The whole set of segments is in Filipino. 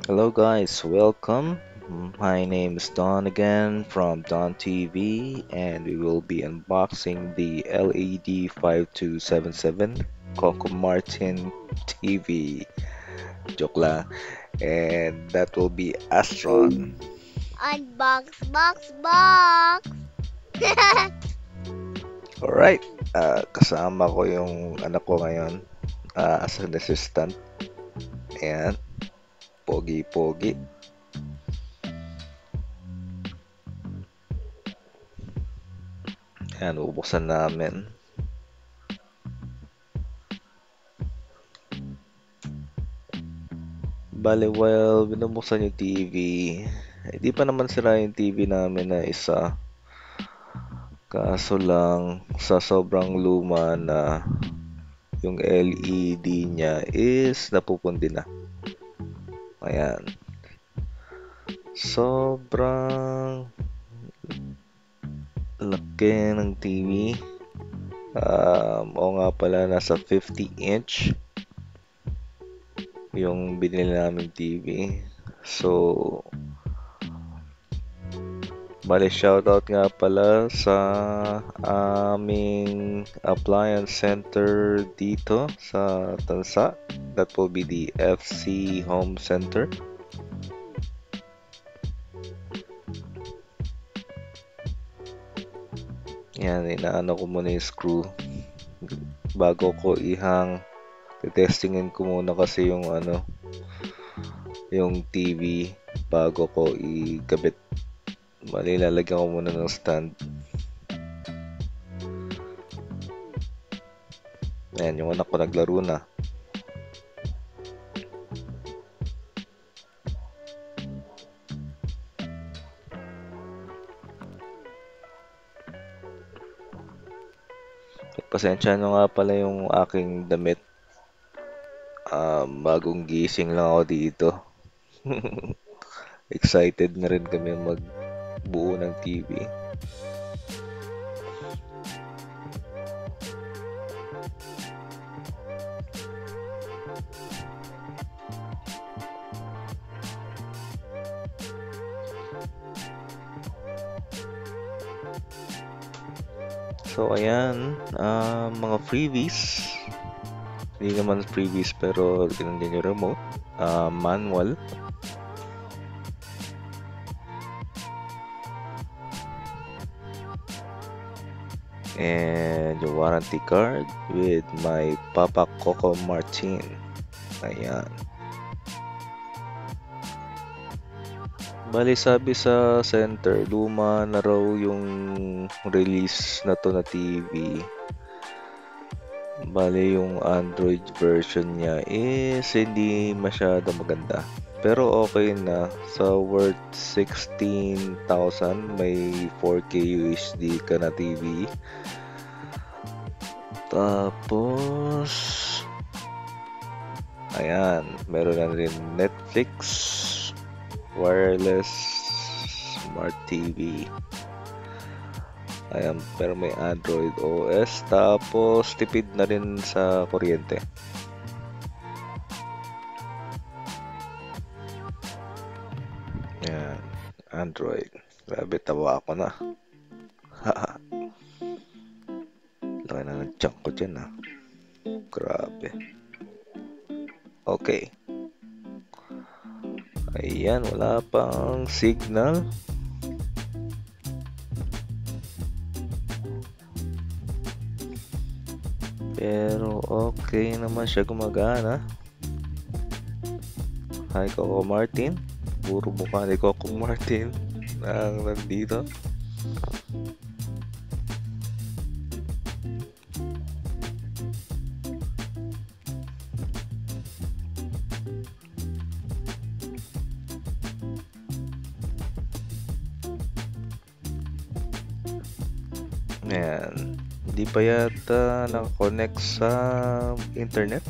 Hello guys, welcome. My name is Don again from Don TV and we will be unboxing the LED 5277 Coco Martin TV. Joke lang. And that will be Astron. Unbox, box, box. Alright, kasama ko yung anak ko ngayon as an assistant. Ayan, pogi-pogi. Ayan, bubuksan namin. Bale, while binubuksan yung TV, hindi pa naman sira yung TV namin na isa. Kaso lang, sa sobrang luma na yung LED niya is napupundi na. Ayan. Sobrang laki ng TV. Oo nga pala, nasa 50-inch yung binili namin TV. So, bale, shoutout nga pala sa aming appliance center dito sa Tansa. That will be the FC Home Center. Yan, inaano ko muna yung screw bago ko ihang. Testingin ko muna kasi yung yung TV bago ko ikabit. Bale, lalagyan ko muna ng stand. Ayan, yung anak ko naglaro na. Pasensya nyo nga pala yung aking damit. Bagong gising lang ako dito. Excited na rin kami magbuo ng TV. So, ayan. Mga freebies. Hindi naman freebies pero ganun din yung remote. Manual. And yung warranty card with my Papa Coco Martin. Ayan. Bali, sabi sa center, luma na raw yung release na to na TV. Bali, yung Android version niya is hindi masyado maganda. Pero okay na. Sa worth 16,000, may 4K UHD ka na TV. Tapos, ayan, meron na rin Netflix, wireless, smart TV. Ayan, pero may Android OS. Tapos, tipid na rin sa kuryente. Ayan, Android. Grabe, tawa ako na. Laki na ng chunk ko dyan, ha. Grabe. Okay. Ayan, wala pang signal. Pero okay naman siya gumagana. Hi Coco Martin. Puro mukha ni Coco Martin ang nandito. Ayan. Hindi pa yata nakakonect sa internet.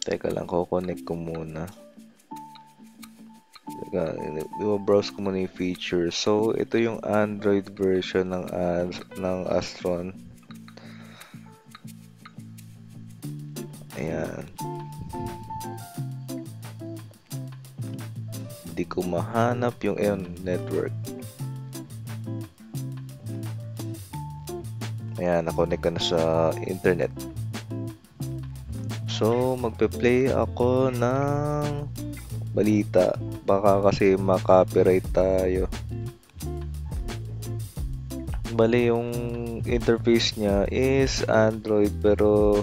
Teka lang, kukonect ko muna. Browse ko muna yung features. So, ito yung Android version ng Astron. Ayan. Hindi ko mahanap yung network. Ayan, nakonect ka na sa internet. So, magpe-play ako ng balita. Baka kasi ma-copyright tayo. Bali, yung interface niya is Android pero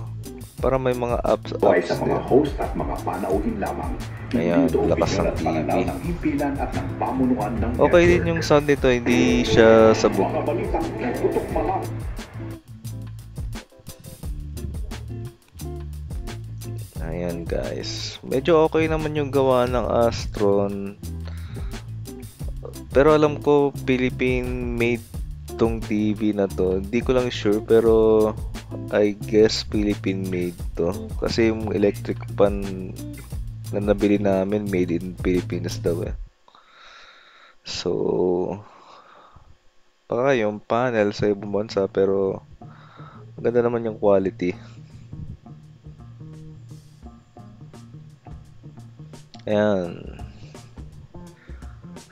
para may mga apps Ay sa mga din. host at mga panauhin lamang. Ayan, Hindi ito lakas ng opinyon at pananaw TV. ng himpilan at ng pamunuan ng Okay network. din yung sound nito, hindi siya sabog. Mga balitang putok malam. Ayan guys, medyo okay naman yung gawa ng Astron. Pero alam ko Philippine made tong TV na to. Hindi ko lang sure pero I guess Philippine made to. Kasi yung electric pan na nabili namin made in Philippines daw eh. So, baka yung panel sa ibang bansa pero maganda naman yung quality. Ayan.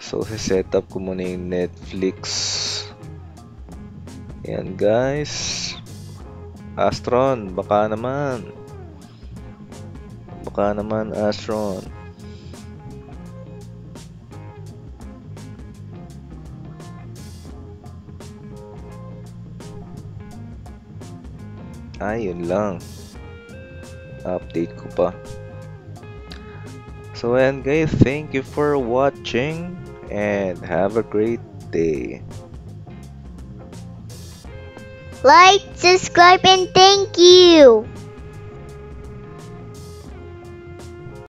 So, set up ko muna yung Netflix. Ayan guys. Astron, baka naman. Baka naman Astron. Yun lang. Update ko pa. So ayan guys, thank you for watching and have a great day. Like, subscribe, and thank you.